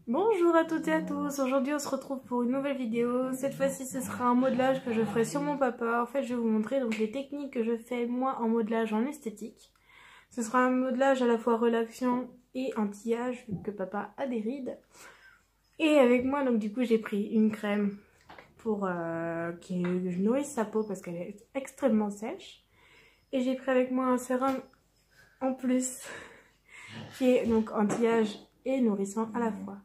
Bonjour à toutes et à tous, aujourd'hui on se retrouve pour une nouvelle vidéo. Cette fois-ci ce sera un modelage que je ferai sur mon papa. En fait je vais vous montrer donc les techniques que je fais moi en modelage en esthétique. Ce sera un modelage à la fois relaxant et anti-âge vu que papa a des rides. Et avec moi donc du coup j'ai pris une crème pour que je nourrisse sa peau parce qu'elle est extrêmement sèche. Et j'ai pris avec moi un sérum en plus qui est donc anti-âge et nourrissant à la fois.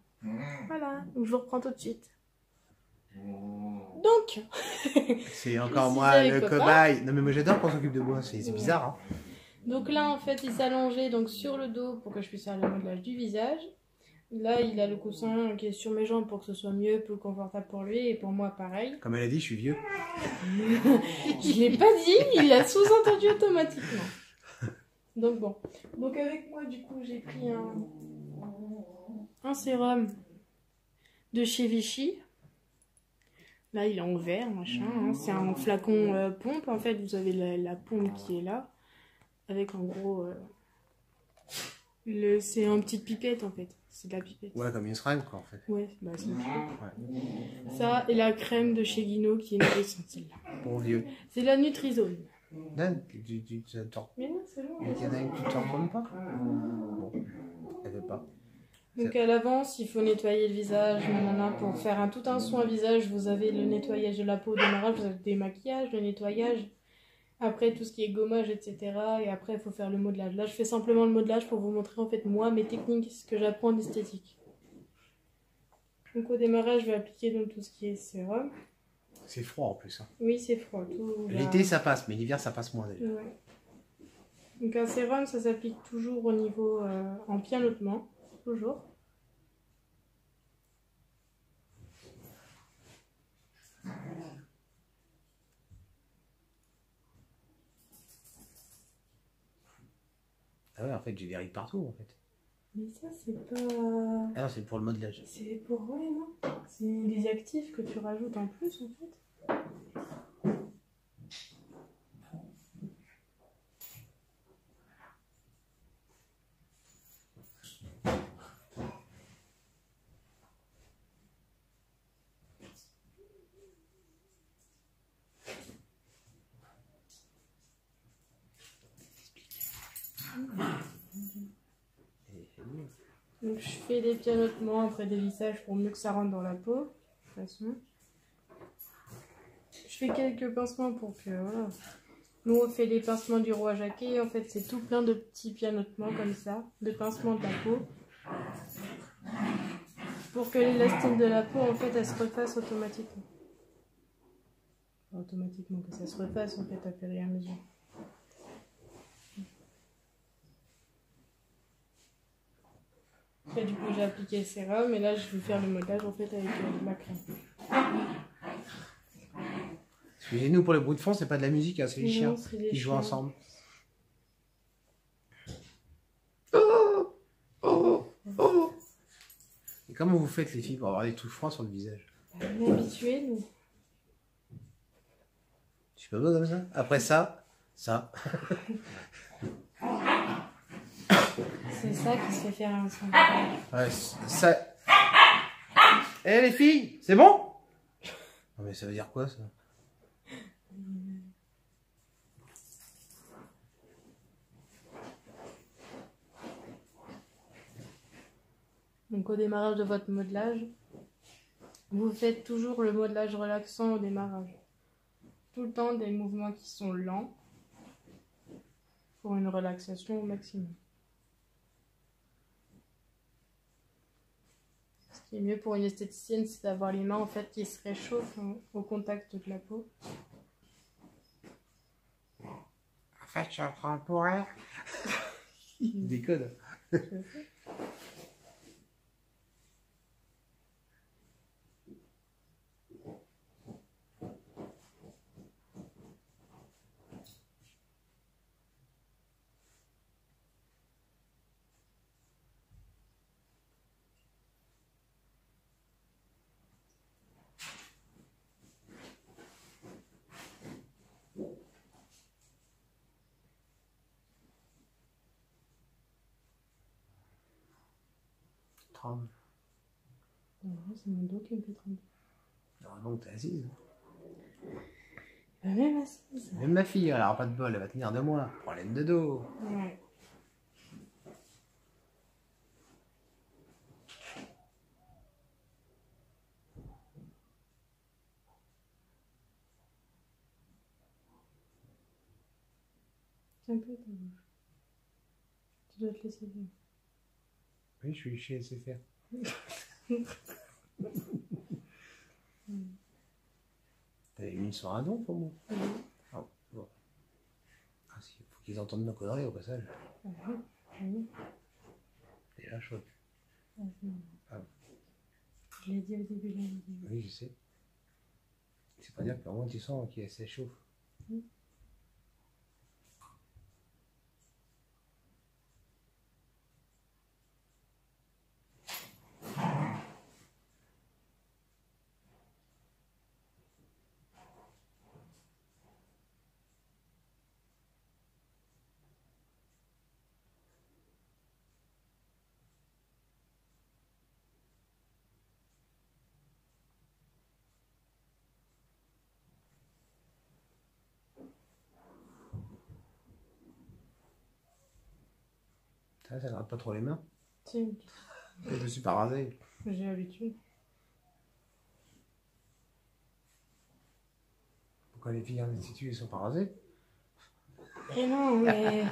Voilà, donc je vous reprends tout de suite. Donc, c'est encore moi le cobaye. Non mais moi j'adore qu'on s'occupe de moi, c'est bizarre. Hein. Donc là en fait il s'est allongé donc sur le dos pour que je puisse faire le modelage du visage. Là il a le coussin qui est sur mes jambes pour que ce soit mieux, plus confortable pour lui et pour moi pareil. Comme elle a dit, je suis vieux. Je l'ai pas dit, il l'a sous-entendu automatiquement. Donc bon, donc avec moi du coup j'ai pris un sérum de chez Vichy. Là, il est en verre, machin. Hein. C'est un flacon pompe. En fait, vous avez la pompe qui est là. Avec en gros... c'est une petite pipette, en fait. C'est de la pipette. Ouais, comme une seringue, quoi, en fait. Ouais, bah c'est une pipette. Ouais. Ça, et la crème de chez Guino qui est nourrissante, celle-là. Pour vieux. C'est la Nutrizone. Non, Mais non, c'est bon. Il y en a une que tu t'en rends pas. Bon, elle veut pas. Donc à l'avance, il faut nettoyer le visage, nanana, pour faire tout un soin visage. Vous avez le nettoyage de la peau au démarrage, vous avez le démaquillage, le nettoyage, après tout ce qui est gommage, etc. Et après, il faut faire le modelage. Là, je fais simplement le modelage pour vous montrer en fait moi, mes techniques, ce que j'apprends en esthétique. Donc au démarrage, je vais appliquer donc tout ce qui est sérum. C'est froid en plus. Hein. Oui, c'est froid. L'été, ça passe, mais l'hiver, ça passe moins d'ailleurs. Ouais. Donc un sérum, ça s'applique toujours au niveau en pianotement, toujours. Ah ouais, en fait, j'ai des rides partout, en fait. Mais ça, c'est pas... Ah non, c'est pour le modelage. C'est pour... Ouais, non. C'est des actifs que tu rajoutes en plus, en fait. Donc je fais des pianotements après des lissages pour mieux que ça rentre dans la peau. De toute façon. Je fais quelques pincements pour que... Voilà. Nous on fait des pincements du roi Jacquet. En fait c'est tout plein de petits pianotements comme ça. De pincements de la peau. Pour que l'élastine de la peau en fait elle se refasse automatiquement. Automatiquement que ça se refasse en fait à fur et à mesure. Après, du coup, j'ai appliqué le sérum et là, je vais faire le modelage en fait avec ma crème. Excusez-nous pour le bruit de fond, c'est pas de la musique, hein, c'est les chiens qui jouent ensemble. Et comment vous faites les filles pour avoir des touches froides sur le visage? On est habitués, nous. Je suis pas beau comme ça. Après ça, ça. C'est ça qui se fait faire un son. Ouais, ça. Eh les filles, c'est bon? Non mais ça veut dire quoi ça? Donc au démarrage de votre modelage, vous faites toujours le modelage relaxant au démarrage. Tout le temps des mouvements qui sont lents pour une relaxation au maximum. Ce qui est mieux pour une esthéticienne, c'est d'avoir les mains en fait qui se réchauffent au contact de la peau. En fait, je suis en train de pourrir. Il déconne. C'est mon dos qui me fait trembler. Heureusement que t'es assise. Bah, même assise. Même ma fille, elle aura pas de bol, elle va tenir de moi. Problème de dos. Ouais. C'est un peu ta bouche. Tu dois te laisser faire. Oui, je suis chez SFR. T'avais mis sur un don pour moi. Ah, bon. Ah si, faut qu'ils entendent nos conneries au passage. Oui. C'est la chose. Ah. Je l'ai dit au début de la vidéo. Oui, je sais. C'est pas dire qu'au moins tu sens qu'il s'échauffe. Ça gratte pas trop les mains. Si, Je me suis pas rasé. j'ai l'habitude. Pourquoi les filles en institut, ils sont pas rasées? Et non, mais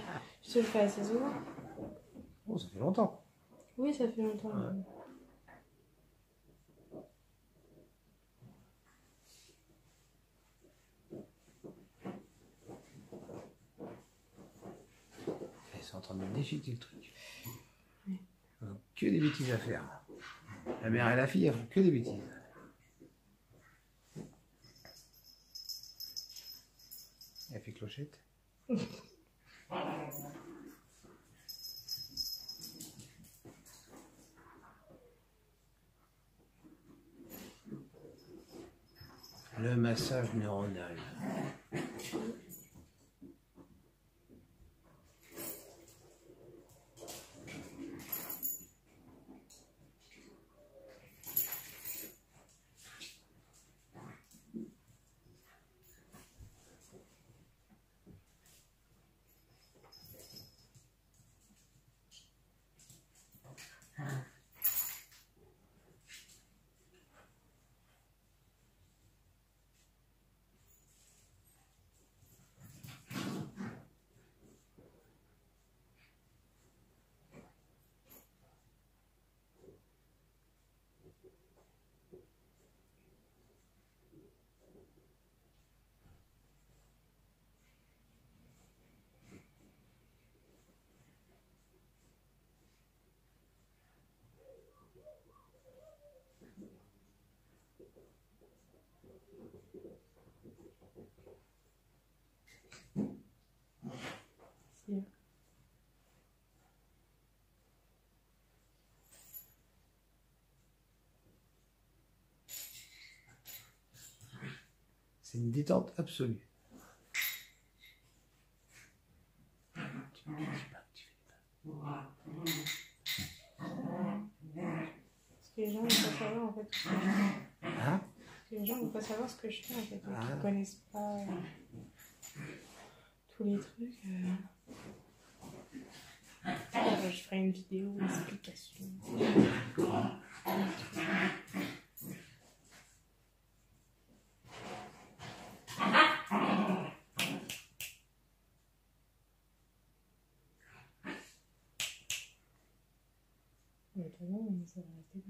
je te le fais assez souvent. Oh, ça fait longtemps. Oui, ça fait longtemps. Ouais. Ils sont en train de me déchiqueter le truc. Oui. Ils ont que des bêtises à faire. La mère et la fille, elles font que des bêtises. Elle fait clochette. Le massage neuronal. C'est une détente absolue. Tu fais pas. Parce que les gens ne vont pas savoir en fait ce que je fais. Hein? Parce que les gens ne vont pas savoir ce que je fais en fait. Donc, Ah. ils ne connaissent pas tous les trucs. Je ferai une vidéo d'explication. Mais bon, ça va arrêter.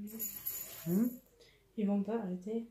Ils vont pas arrêter.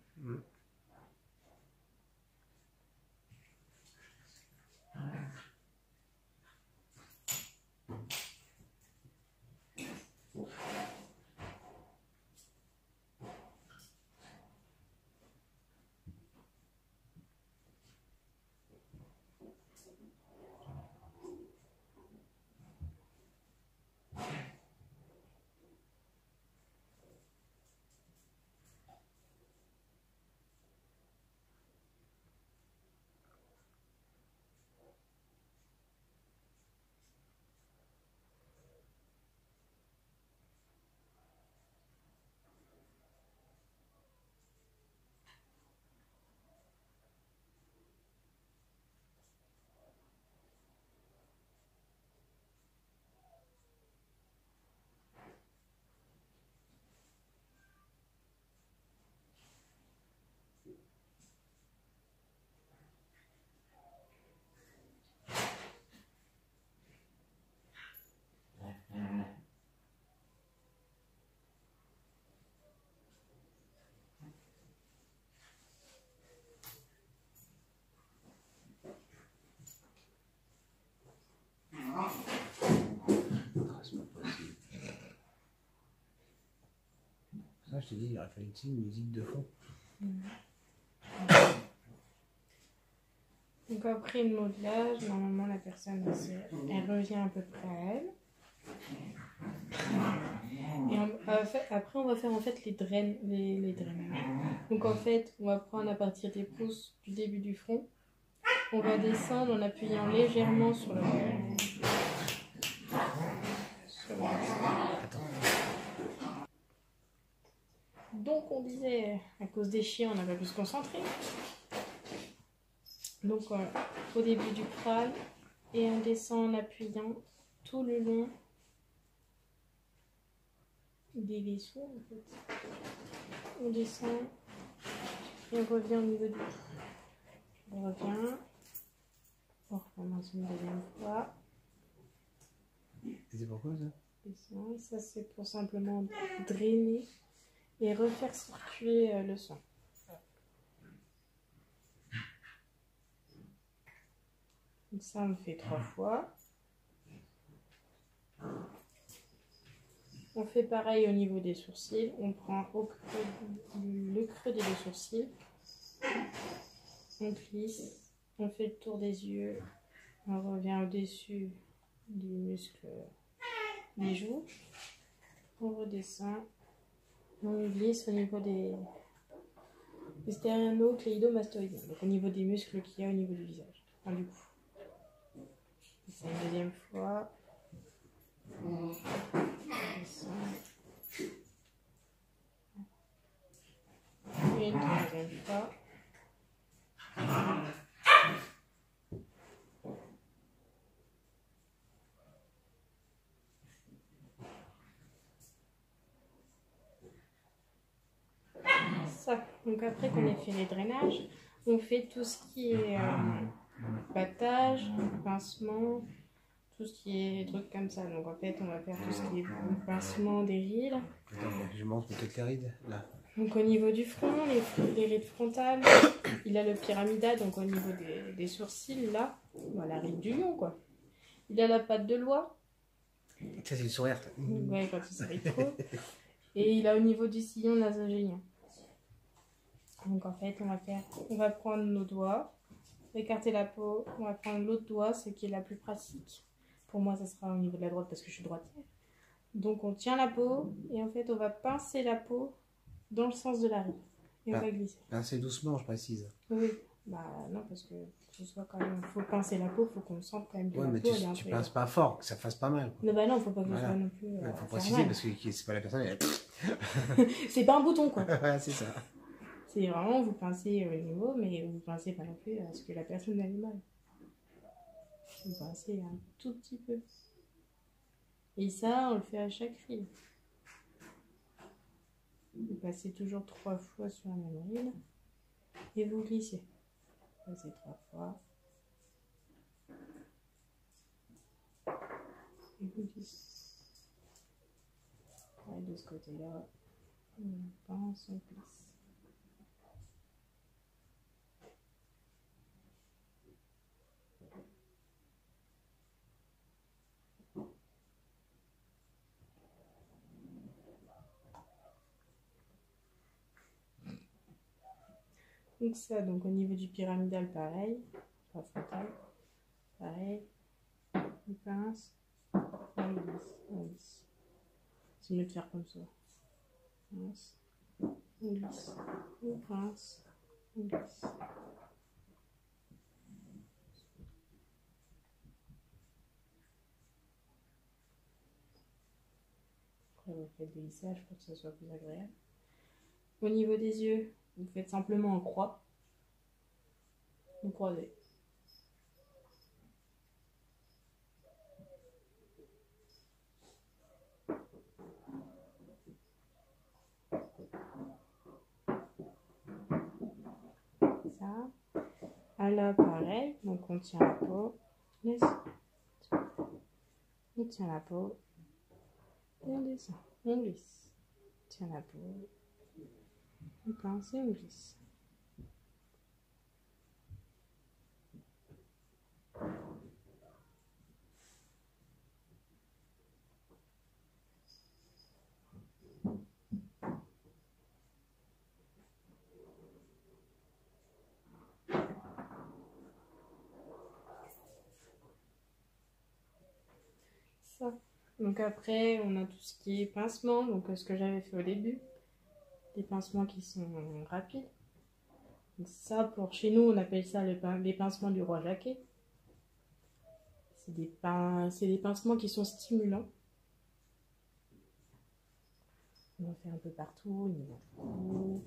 c'est pas possible. Ça, je t'ai dit, il aurait fallu une musique de fond. Donc après le modelage, normalement la personne elle revient à peu près à elle. Et après on va faire en fait les drainages. Donc en fait on va prendre à partir des pouces du début du front. On va descendre en appuyant légèrement sur le Donc on disait, à cause des chiens, on n'a pas pu se concentrer. Donc au début du crâne, et on descend en appuyant tout le long des vaisseaux en fait. On descend et on revient au niveau du... On revient, on recommence une deuxième fois. Et c'est pourquoi ça? Descend. Ça c'est pour simplement drainer et refaire circuler le sang. Donc ça on le fait 3 fois. On fait pareil au niveau des sourcils. On prend le creux des deux sourcils. On glisse. On fait le tour des yeux. On revient au-dessus du muscle des joues. On redescend. On glisse au niveau des sternocléidomastoïdiens. Donc au niveau des muscles qu'il y a au niveau du visage. Enfin, du cou. C'est une deuxième fois. On descend. Et une troisième fois. Ça. Donc après qu'on ait fait les drainages, on fait tout ce qui est battage, pincement, tout ce qui est trucs comme ça. Donc en fait on va faire tout ce qui est pincement des rides. Attends, je montre peut-être les rides là. Donc au niveau du front, les rides frontales, il a le pyramidal, donc au niveau des sourcils là, voilà, la ride du lion quoi. Il a la patte de l'oie. Ça c'est le sourire. Ouais, quand il sourit trop. Et il a au niveau du sillon nasogénien. Donc en fait, on va prendre nos doigts, écarter la peau, on va prendre l'autre doigt, ce qui est la plus pratique. Pour moi, ça sera au niveau de la droite parce que je suis droitière. Donc on tient la peau et en fait, on va pincer la peau dans le sens de la ride. Et on va glisser. Pincer doucement, je précise. Oui, bah non, parce que ce soit quand même, faut pincer la peau, faut qu'on sente quand même que ouais, la mais peau. tu pinces pas fort, que ça fasse pas mal. Non, bah non, faut pas que ce soit non plus. Il faut préciser parce que c'est pas la personne. Elle... c'est pas un bouton quoi. Ouais, c'est ça. C'est vraiment, vous pincez au niveau, mais vous pincez pas non plus à ce que la personne a du mal. Vous pincez un tout petit peu. Et ça, on le fait à chaque ride. Vous passez toujours 3 fois sur la même ride. Et vous glissez. Vous passez 3 fois. Et vous glissez. Et de ce côté-là, on pince, on glisse. Donc ça, donc au niveau du pyramidal, pareil, pas frontal, pareil, on pince, on glisse. C'est mieux de faire comme ça. Pince, on glisse, on pince, on glisse. Après vous faites des lissages pour que ça soit plus agréable. Au niveau des yeux, vous faites simplement en croix. Vous croisez. Ça. À là, pareil. Donc on tient la peau. On tient la peau. Et on descend. On glisse. On tient la peau. On pince et on glisse. ça. Donc après, on a tout ce qui est pincement, donc ce que j'avais fait au début. Des pincements qui sont rapides. Donc ça, pour chez nous, on appelle ça les pincements du roi Jacquet. C'est des pincements qui sont stimulants. On en fait un peu partout, au niveau du cou,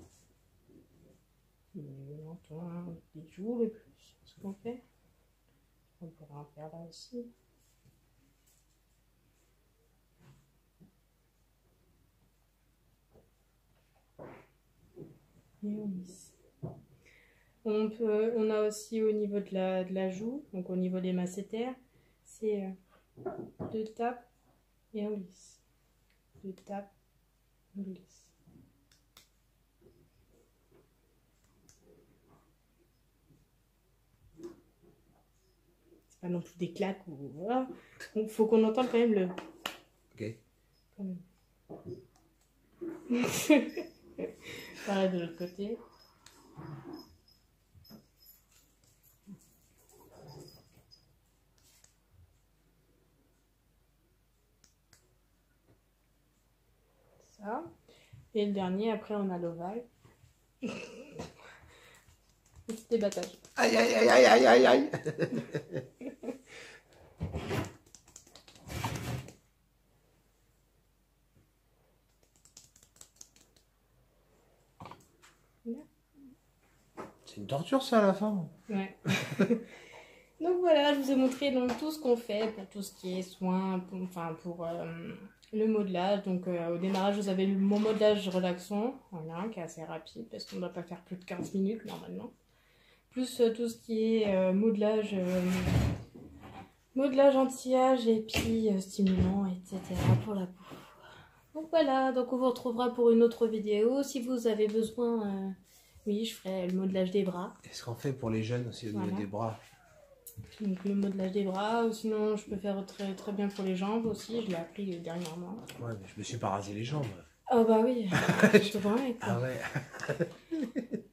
du menton, des joues le plus, ce qu'on fait. On pourrait en faire là aussi. Et on lisse. On a aussi au niveau de la joue, donc au niveau des masséters, c'est 2 tapes et on lisse. 2 tapes, on lisse. C'est pas non plus des claques ou voilà. Donc faut qu'on entende quand même le. Ok. Quand même. Pareil de l'autre côté. Ça. Et le dernier, après on a l'ovale. Petit débattage. Aïe, aïe, aïe, aïe, aïe, aïe, aïe. C'est une torture ça à la fin. Ouais. Donc voilà, je vous ai montré donc tout ce qu'on fait pour tout ce qui est soins, pour le modelage. Donc au démarrage, vous avez mon modelage relaxant, voilà, qui est assez rapide parce qu'on ne doit pas faire plus de 15 minutes normalement. Plus tout ce qui est modelage anti-âge et puis stimulant, etc. pour la peau. Donc voilà, donc on vous retrouvera pour une autre vidéo. Si vous avez besoin, oui, je ferai le modelage des bras. Est-ce qu'on fait pour les jeunes aussi au niveau Voilà. des bras? Donc le modelage des bras, ou sinon je peux faire très, très bien pour les jambes aussi, je l'ai appris dernièrement. Ouais, mais je me suis pas rasé les jambes. Oh bah oui, c'est vrai quoi. Ah ouais.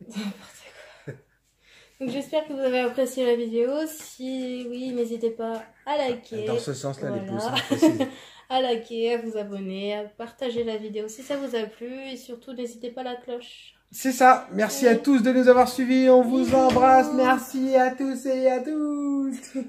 N'importe quoi. Donc j'espère que vous avez apprécié la vidéo. Si oui, n'hésitez pas à liker. Dans ce sens-là, les pouces, Voilà. hein, précise. À liker, à vous abonner, à partager la vidéo si ça vous a plu. Et surtout, n'hésitez pas à la cloche. C'est ça. Merci à tous de nous avoir suivis. On vous Bisous. embrasse. Merci à tous et à toutes.